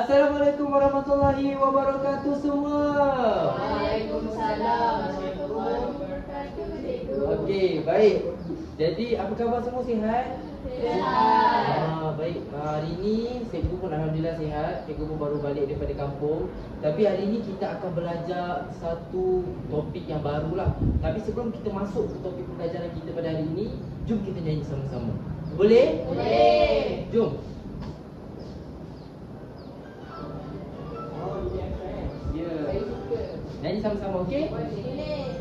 Assalamualaikum warahmatullahi wabarakatuh semua. Waalaikumsalam warahmatullahi wabarakatuh, cikgu. Okey, baik. Jadi apa khabar semua, sihat? Sihat. Baik. Hari ini cikgu pun alhamdulillah sihat. Cikgu pun baru balik daripada kampung. Tapi hari ini kita akan belajar satu topik yang barulah. Tapi sebelum kita masuk ke topik pembelajaran kita pada hari ini, jom kita nyanyi sama-sama. Boleh? Boleh. Jom. Ya. Nyanyi sama-sama, okey? Boleh.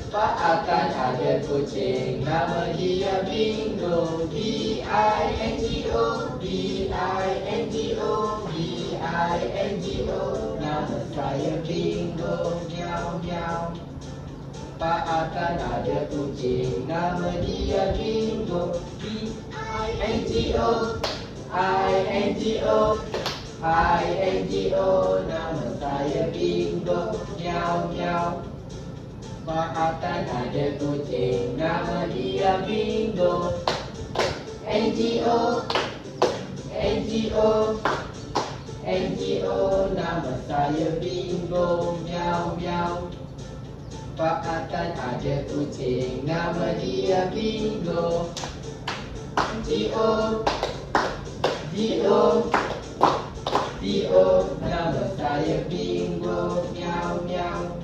Pak akan ada kucing, nama dia Bingo. B-I-N-G-O, B-I-N-G-O, B-I-N-G-O. Nama saya Bingo, miau miau. Pak akan ada kucing, nama dia Bingo. B-I-N-G-O, I-N-G-O, I-N-G-O. Nama saya Bingo, miau miau. Pak akan ada kucing, nama dia Bingo. N-G-O, N-G-O, N-G-O. Nama saya Bingo, miau miau. Pak akan ada kucing, nama dia Bingo. G-O, G-O, G-O. Nama saya Bingo, miau miau.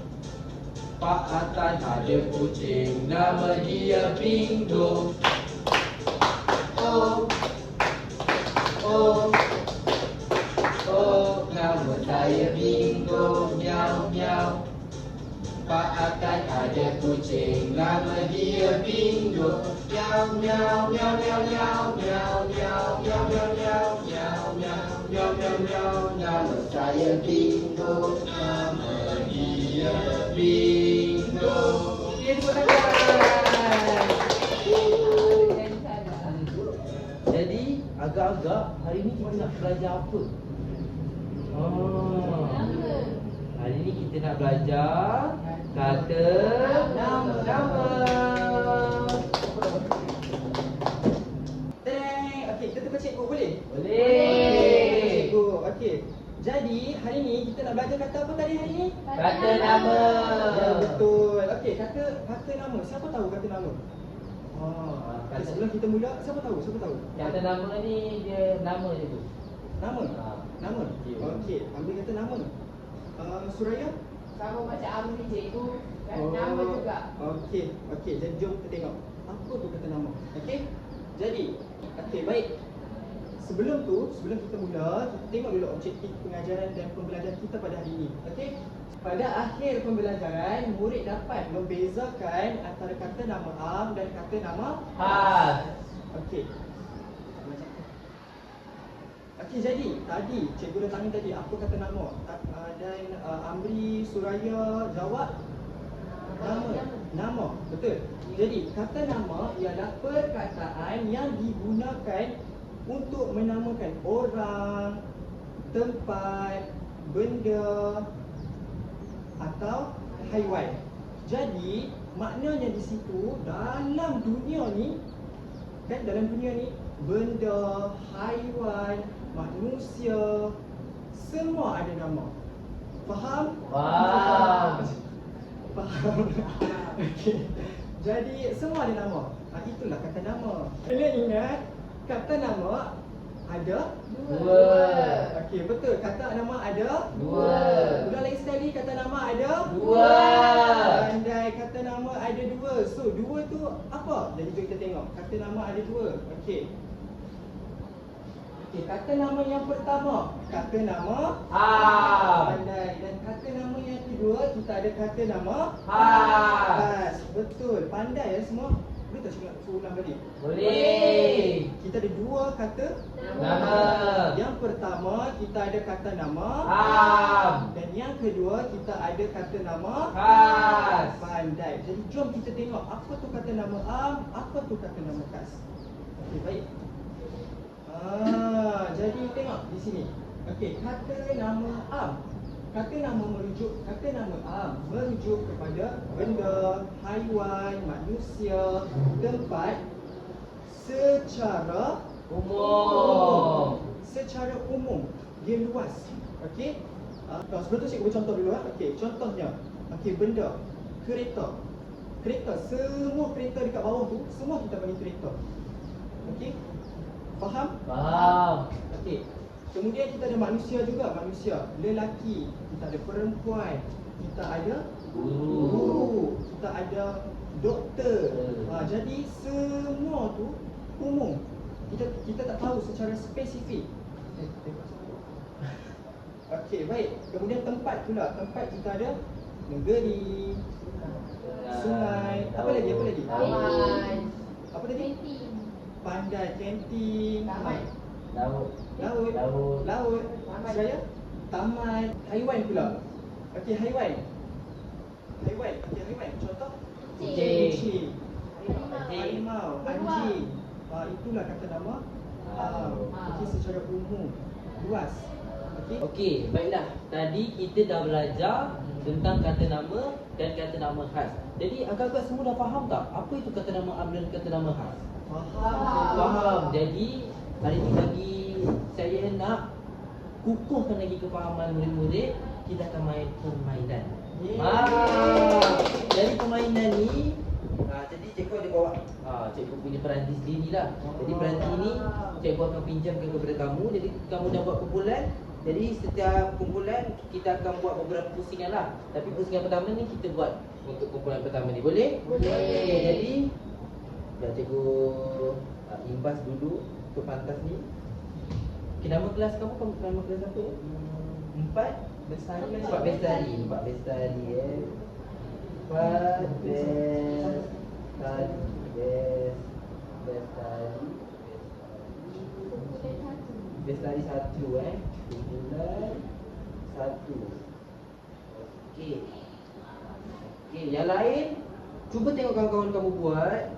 Pak akan ada kucing, nama dia Bingo. Oh, oh, oh. Nama saya Bingo, miau miau. Pak akan ada kucing, nama dia Bingo. Miau miau miau miau miau miau miau miau miau miau miau miau miau miau miau. Nama saya Bingo, nama dia Bingo. Okey, tepuk tangan. Jadi agak-agak hari ni kita nak belajar apa? Hari ni kita nak belajar kata nama. Okey, kita tukar cikgu boleh? Boleh. Cikgu, okey. Jadi hari ni kita nak belajar kata apa tadi hari ni? Kata nama. Ya, betul. Okey, kata nama. Siapa tahu kata nama? Kata- Sebelum kita mula, siapa tahu? Siapa tahu? Kata nama ni dia nama je tu. Nama? Nama? Okey. Okey, ambil kata nama. Suraya? Sama macam Amri, cikgu. Dan nama juga. Okey, okey. Jadi jom kita tengok. Apa tu kata nama? Okey? Jadi, okey, baik. Sebelum kita mula, kita tengok dulu objektif pengajaran dan pembelajaran kita pada hari ini. Okey? Pada akhir pembelajaran, murid dapat membezakan antara kata nama am dan kata nama Khas. Okey. Okey, jadi tadi cikgu dah tanya tadi apa kata nama. Dan Amri, Suraya jawab nama. Betul. Jadi kata nama ialah perkataan yang digunakan untuk menamakan orang, tempat, benda atau haiwan. Jadi maknanya di situ dalam dunia ni benda, haiwan, manusia semua ada nama. Faham? Faham. Faham. Okey. Jadi semua ada nama. Itulah kata nama. Kena ingat kata nama ada Dua. Okey, betul. Kata nama ada Dua. Ulang lagi sekali, kata nama ada Dua. Pandai, kata nama ada dua. So, dua tu apa? Jadi jom kita tengok. Kata nama ada dua. Okey. Okey, kata nama yang pertama, kata nama Am. pandai. Dan kata nama yang kedua, kita ada kata nama Khas. Betul. Pandai ya semua. Boleh tak cikgu nak ulang balik? Boleh. Kita ada dua kata Nama. Yang pertama, kita ada kata nama Am. dan yang kedua, kita ada kata nama Khas. pandai. Jadi jom kita tengok apa tu kata nama am, apa tu kata nama khas. Okey, baik. Jadi tengok di sini. Okey, kata nama am. Kata nama merujuk kepada benda, haiwan, manusia, tempat secara secara umum. Dia luas. Okey. Sebelum tu cikgu contoh dulu. Okey, contohnya. Okey, benda kereta. Kereta, semua kereta dekat bawah tu, semua kita panggil kereta. Okey? Faham? Faham. Okey. Kemudian kita ada manusia juga, manusia. Lelaki, kita ada perempuan, kita ada guru, kita ada doktor. Jadi semua tu umum. Kita tak tahu secara spesifik. Okey, baik. Kemudian tempat pula. Tempat kita ada negeri, sungai, apa lagi? Taman. Apa tadi? Kantin. Pandai, kantin, Taman. Laut. laut, Taman. saya, taman, haiwan pula. Okey, haiwan. Okey, haiwan. Contoh? Kucing. Harimau, anjing. Itulah kata nama. Okey, secara umum, luas. Okey. Okey, baiklah. Tadi kita dah belajar tentang kata nama dan kata nama khas. Jadi agak-agak semua dah faham tak? Apa itu kata nama am dan kata nama khas? Faham. Jadi hari ini bagi saya nak kukuhkan lagi kefahaman murid-murid, kita akan main permainan. Jadi permainan ni jadi cikgu ada bawa cikgu punya peranti sendiri lah. Jadi peranti ni cikgu akan pinjamkan kepada kamu. Jadi kamu dah buat kumpulan. Jadi setiap kumpulan kita akan buat beberapa pusingan lah. Tapi pusingan pertama ni kita buat untuk kumpulan pertama ni. Boleh? Boleh. Jadi dah cikgu imbas dulu untuk pantas ni. Okay, nama kelas kamu nama kelas apa? 4 Bestari. 4 Bestari. 4 Bestari 4 Bestari 1 kumpulan 1. Okey. Okey, yang lain cuba tengok kawan-kawan kamu buat.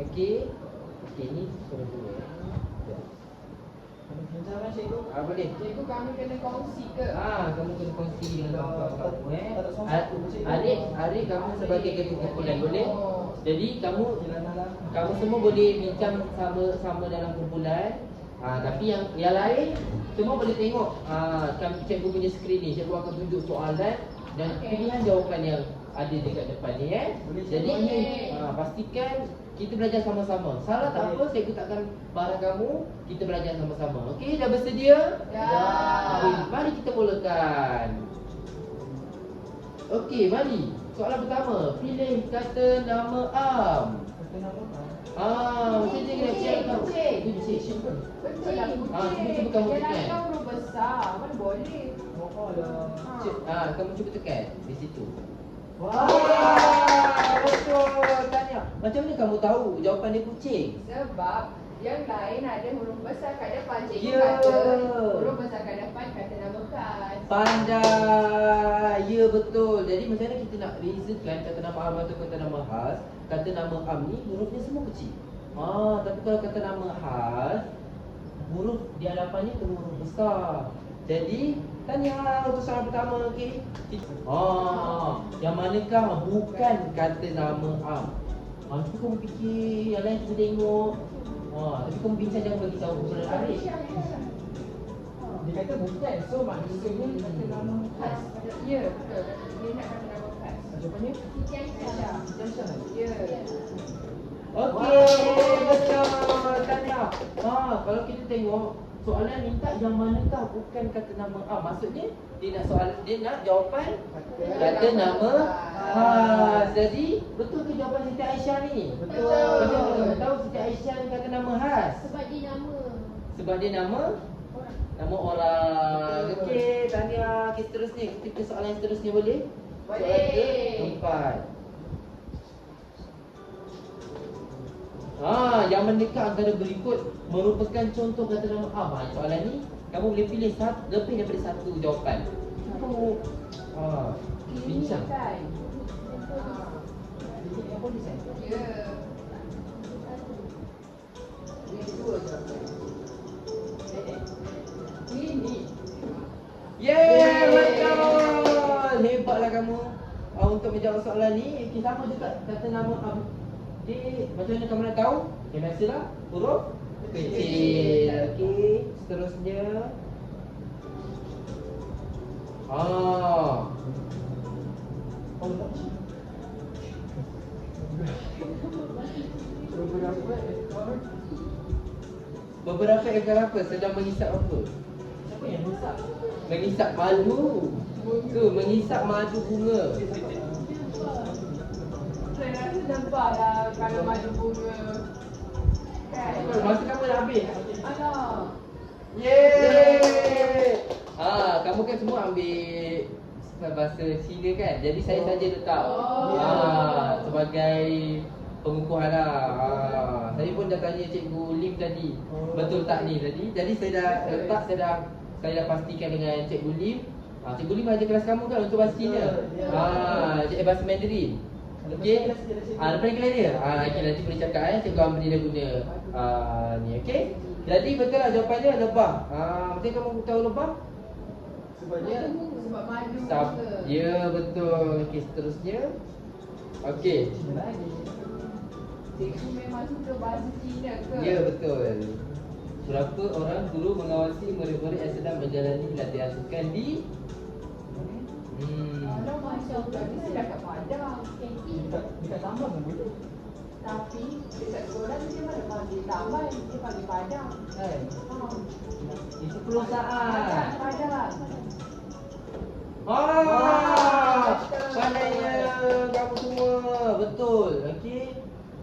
Okey. Okey, ni suruh dulu ya. Pinjaman cikgu. Boleh. Cikgu, kami kena kongsi ke? Kamu kena kongsi dengan kawan-kawan kamu Tak sombong, cikgu. Adik kamu sebagai ketua kumpulan boleh? Oh. Jadi kamu semua boleh bincang sama dalam kumpulan. Tapi yang lain semua boleh tengok cikgu punya skrin ni. Cikgu akan tunjuk soalan dan pilihan jawapan yang ada dekat depan ni Boleh, Jadi cikgu. pastikan kita belajar sama-sama. Salah tak apa, cikgu takkan marah kamu. Kita belajar sama-sama. Okey, dah bersedia? Ya. Okey, mari kita mulakan. Okey, mari. Soalan pertama, pilih kata nama am. Kata nama Macam ni kena check tau. Kucing. Kucing. Kucing. Cuba kamu Dia tekan. nak huruf besar. Mana boleh? Kamu cuba tekan di situ. Wah. Betul. Tanya. Macam mana kamu tahu jawapan dia kucing? Sebab yang lain ada huruf besar kat depan. Cikgu Ya. kata huruf besar kat depan kata nama khas. Pandai. Ya, betul. Jadi macam mana kita nak reasonkan kata nama am atau kata nama khas? Kata nama am ni hurufnya semua kecil. Tapi kalau kata nama khas, huruf di hadapannya perlu huruf besar. Jadi tanya untuk soalan pertama, okey. Yang manakah bukan kata nama am? Itu kamu fikir, yang lain kita tengok. Tapi kamu bincang jangan bagi tahu kepada adik. Dia kata bukan. So maksudnya kata nama khas. Ya, betul. Dia nak kata nama khas. Jawapannya? Aisyah. Ya. Okey, betul. Tanya. Kalau kita tengok soalan minta yang manakah bukan kata nama am. Maksudnya dia nak jawapan kata nama khas. Jadi betul ke jawapan Siti Aisyah ni? Betul. Macam mana kamu tahu Siti Aisyah ni kata nama khas? Sebab dia nama. Sebab dia nama orang. Okey, tanya kita seterusnya. Kita ke soalan yang seterusnya boleh? Boleh. Soalan keempat. Yang mendekat antara berikut merupakan contoh kata nama am. Soalan ni kamu boleh pilih lebih daripada satu jawapan. Kamu bincang. Ini apa design? Ya. Ini dua jawapan. Ini. Yeay, betul. Hebatlah kamu untuk menjawab soalan ni. Sama juga kata nama am. Okey, macam mana kamu nak tahu? Yang biasalah, huruf kecil. Okey, seterusnya. Ah. Oh, tak. Beberapa ekor apa sedang mengisap apa? Siapa yang masak? Mengisap madu. Tu, mengisap madu bunga. Saya rasa nampak lah kalau madu bunga. Kan? Masa kamu dah habis. Alah. Yeay! Kamu kan semua ambil bahasa Cina kan? Jadi saya saja letak sebagai pengukuhan lah. Saya pun dah tanya Cikgu Lim tadi, betul tak ni tadi. Jadi saya dah letak, saya dah pastikan dengan Cikgu Lim. Cikgu Lim ajar kelas kamu kan untuk bahasa Cina. Cikgu bahasa Mandarin. Okey. Lepas ni kelas dia. Okay, nanti boleh cakap Cikgu Amri dah guna ni, okey. Jadi betul lah jawapannya lebah. Macam kamu tahu lebah? Sebabnya Sebab madu Sab. bunga. Ya, betul. Okey, seterusnya. Okey. Cikgu memang suka bahasa Cina ke? Ya, betul. Berapa orang guru mengawasi murid-murid yang sedang menjalani latihan sukan di Kalau masuk tadi saya dah kat Padang. dekat taman pun boleh. Tapi dekat sekolah dia mana panggil taman, dia panggil Padang. Hai. Ha. Di 10 saat. Padang. Pandainya kamu semua. Betul. Okey.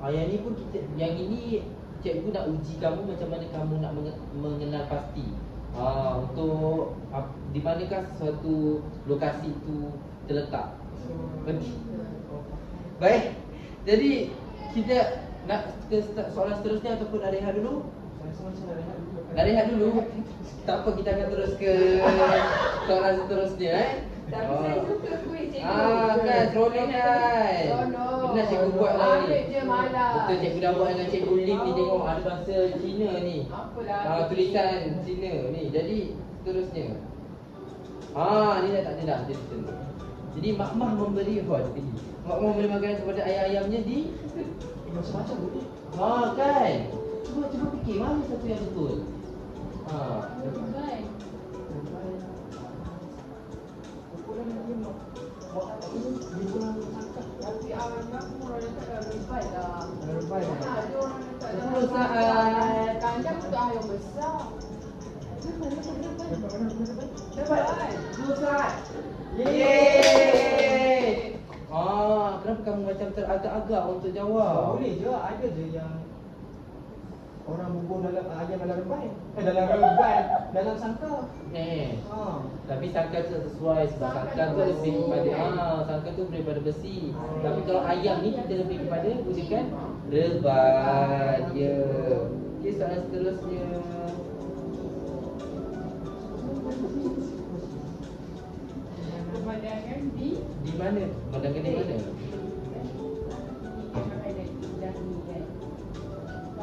Yang ni pun yang ini cikgu nak uji kamu macam mana kamu nak mengenal pasti. Untuk di manakah suatu lokasi itu terletak. Okey. Baik. Jadi kita nak ke soalan seterusnya ataupun nak rehat dulu? Nak rehat dulu. Tak apa, kita akan terus ke soalan seterusnya Tapi saya suka kuih cikgu. kan seronok kan. Seronok. Benar cikgu buat lah ni. Ambil je malas. Betul, cikgu dah buat dengan Cikgu Lim ni. Tengok ada bahasa Cina ni. Apalah. Tulisan Cina ni. Jadi seterusnya. Ni dah tak ada dah. Jadi makmah memberi ini. Makmah memberi makanan kepada ayam-ayamnya di Macam-macam boleh. kan. Cuba fikir mana satu yang betul. Baik. Tapi awalnya aku orang cakap dah lebat lah. Mana ada orang cakap dah 10 saat. Kandang untuk ayam besar. Lebat kan? 2 saat. Yeay. Kenapa kamu macam teragak-agak untuk jawab? Boleh je, ada je yang orang bubuh dalam ayam dalam reban. Dalam sangkar. Tapi sangkar tu sesuai sebab sangkar tu lebih kepada sangkar tu daripada besi. Tapi kalau ayam ni kita lebih kepada gunakan reban. Ya. Okey, soalan seterusnya. Pemandangan Di mana? Pemandangan di mana?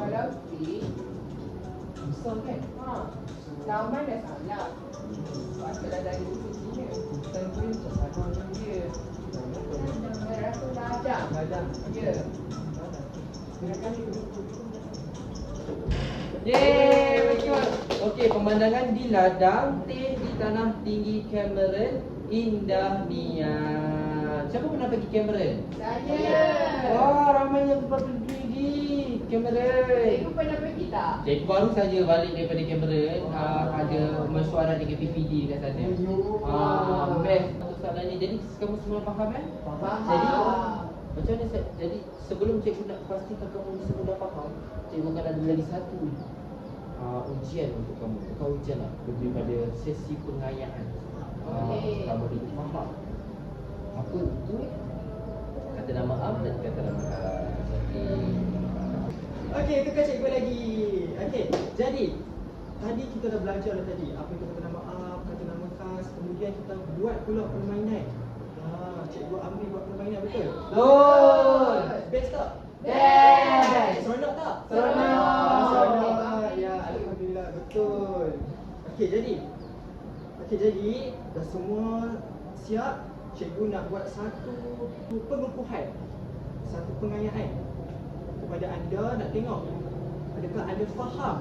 kalau di Besar kan? taman dah salah. Patutlah dari Cina. Bukan tu yang tak salah macam dia. Saya rasa ladang. Ladang. Ya. Yeay, betul. Okey, pemandangan di ladang teh di tanah tinggi Cameron indah niat. Siapa pernah pergi Cameron? Saya. Ramai yang pergi Cameron. Cikgu pernah pergi tak? Cikgu baru saja balik daripada Cameron. Ada mesyuarat dengan PPD dekat sana. Best untuk soalan ni. Jadi kamu semua faham kan? Faham. Jadi macam mana jadi sebelum cikgu nak pastikan kamu semua dah faham, cikgu akan ada lagi satu ujian untuk kamu. Bukan ujian lah, lebih pada sesi pengayaan. Kamu ni faham apa itu kata nama am dan kata nama Okey, tukar cikgu lagi. Okey, jadi tadi kita dah belajar dah tadi apa itu kata nama am, kata nama khas, kemudian kita buat pula permainan. Cikgu Amri buat permainan betul? Betul. Best tak? Best. Seronok tak? Seronok. Seronok. Ya, alhamdulillah betul. Okey, jadi dah semua siap. Cikgu nak buat satu pengukuhan, satu pengayaan. kepada anda nak tengok adakah anda faham.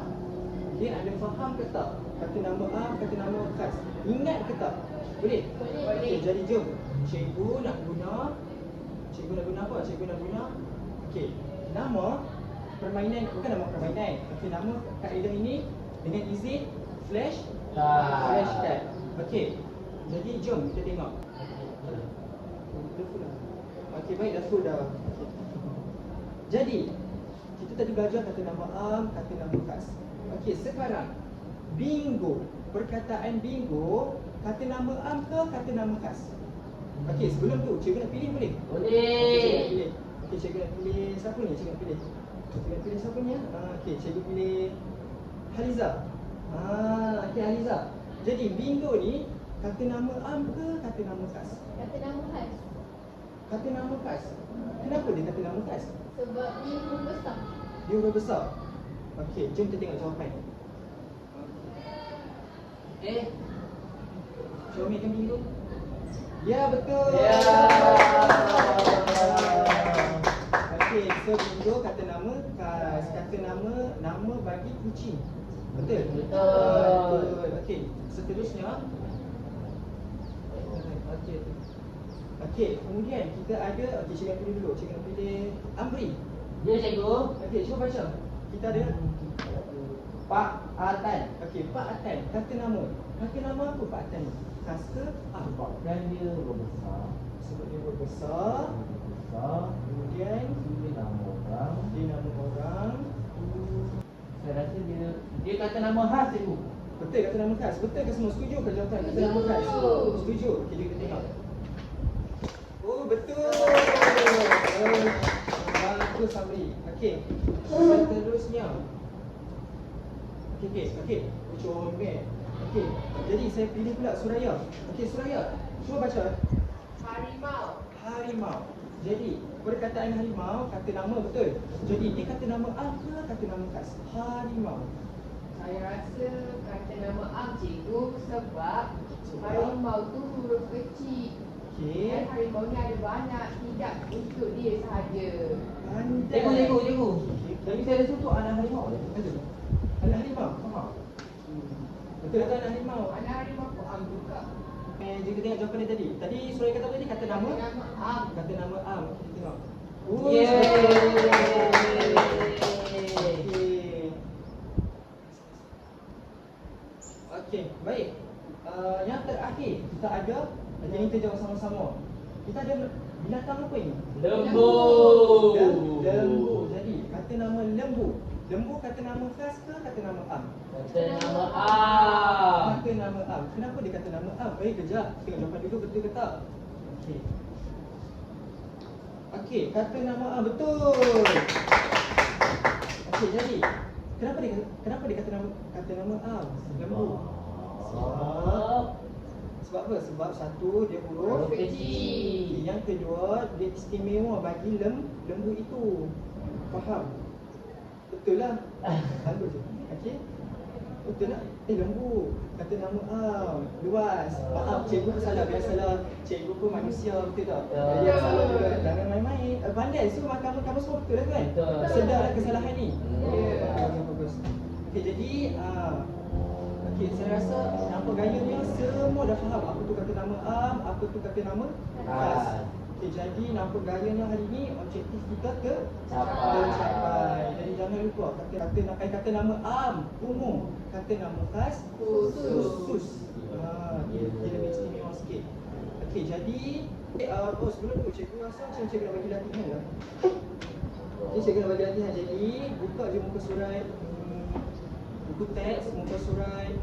Okey, anda faham ke tak kata nama am, kata nama khas? Ingat ke tak? Boleh? Boleh. Okey, jadi jom. Cikgu nak guna apa? Cikgu nak guna okey, nama permainan, bukan nama permainan. Okey, nama kaedah ini dengan izin flash card. Okey. Jadi jom kita tengok. Okey, baik, dah full dah. Jadi, kita tadi belajar kata nama am, kata nama khas. Okey, sekarang bingo. Perkataan bingo, kata nama am ke kata nama khas? Okey, sebelum tu cikgu nak pilih boleh? Boleh. Okey, cikgu nak pilih siapa ni? Cikgu nak pilih. Cikgu nak pilih siapa ni? Okey, cikgu pilih Haliza. Okey, Haliza. Jadi bingo ni kata nama am ke kata nama khas? Kata nama khas. Kata nama khas. Kenapa dia kata nama khas? Sebab dia huruf besar. Dia huruf besar. Okey, jom kita tengok jawapan. Xiaomi kan bingo? Ya, betul. Ya. Okey, so bingo kata nama khas. Kata nama bagi kucing. Betul? Betul. Okey, seterusnya. Okey, kemudian kita ada, okey, cikgu nak pilih dulu. Cikgu nak pilih Amri. Ya, cikgu. Okey, cuba baca. Kita ada Pak Atan. okey, Pak Atan. Kata nama. Kata nama apa Pak Atan ni? Khas ke am? Dan dia berbesar. Sebab dia berbesar. Kemudian Dia nama orang. dia nama orang. Saya rasa dia kata nama khas, cikgu. Betul kata nama khas. Betul ke semua? Setuju ke jawapan kata nama khas? Setuju. Okey, jom kita tengok. Oh, betul. Bagus, Amri. Okey. Seterusnya. Okey. Comel. Okey. Jadi saya pilih pula Suraya. Okey, Suraya. Cuba baca. Harimau. Jadi, perkataan harimau kata nama betul. Jadi, dia kata nama am ke kata nama khas? Harimau. Saya rasa kata nama am cikgu sebab harimau tu huruf kecil. Okey. Dan harimau ni ada banyak, tidak untuk dia sahaja. Pandai. Cikgu. Tapi saya rasa tu anak harimau. Betul. Anak harimau. Faham? Betul kata anak harimau. Anak harimau pun am juga. Kita tengok jawapan dia tadi. Tadi Suraya kata apa tadi? Kata nama? Kata nama am. Kata nama am. Kita tengok. Yeay. Okey, baik. Yang terakhir kita ada, jadi kita jawab sama-sama. Kita ada binatang apa ini? Lembu. Lembu. Jadi kata nama lembu. Lembu kata nama khas ke kata nama am? Kata nama am. Kata nama am. Kenapa dia kata nama am? Baik, kejap. Tengok jawapan dulu betul ke tak? Okey. Okey, kata nama am betul. Okey, jadi kenapa dia kata nama am? Lembu. Sebab apa? Sebab satu, dia huruf kecil. Yang kedua, dia istimewa bagi lembu itu. Faham? Betul lah. Bagus je. Okey. Betul tak? Lembu. Kata nama am. Luas. Maaf, cikgu pun salah. Biasalah, cikgu pun manusia, betul tak? Ya. Dia salah juga. Jangan main-main. Pandai. So, kamu semua betul lah kan? Betul. Sedarlah kesalahan ni. Ya. Bagus. Okey, jadi okey, saya rasa nampak gayanya semua dah faham apa tu kata nama am, apa tu kata nama khas. Okey, jadi nampak gayanya hari ni objektif kita tercapai. Jadi jangan lupa kata nama am umum, kata nama khas khusus. Dia lebih istimewa sikit. Okey, jadi sebelum tu cikgu rasa macam cikgu nak bagi latihan lah. Okey, cikgu nak bagi latihan. Jadi buka je muka surat buku teks, muka surat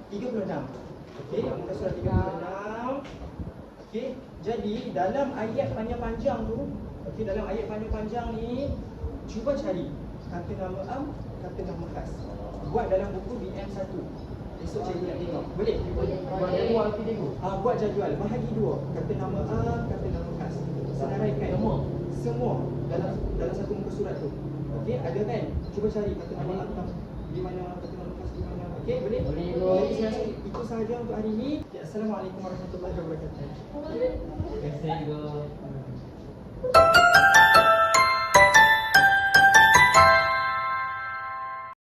36. Okey, muka surat 36. Okey, jadi dalam ayat panjang-panjang tu, okey, dalam ayat panjang-panjang ni cuba cari kata nama am, kata nama khas. Buat dalam buku BM1. Esok cikgu nak tengok. Boleh? Buat jadual tu, cikgu. Buat jadual, bahagi dua. Kata nama am, kata nama khas. Senaraikan semua dalam satu muka surat tu. Okey, ada kan? Cuba cari kata nama am di mana, kata nama khas di mana. Okey, boleh? Boleh. Jadi saya rasa itu sahaja untuk hari ini. Okay, Assalamualaikum warahmatullahi wabarakatuh. Terima kasih, cikgu.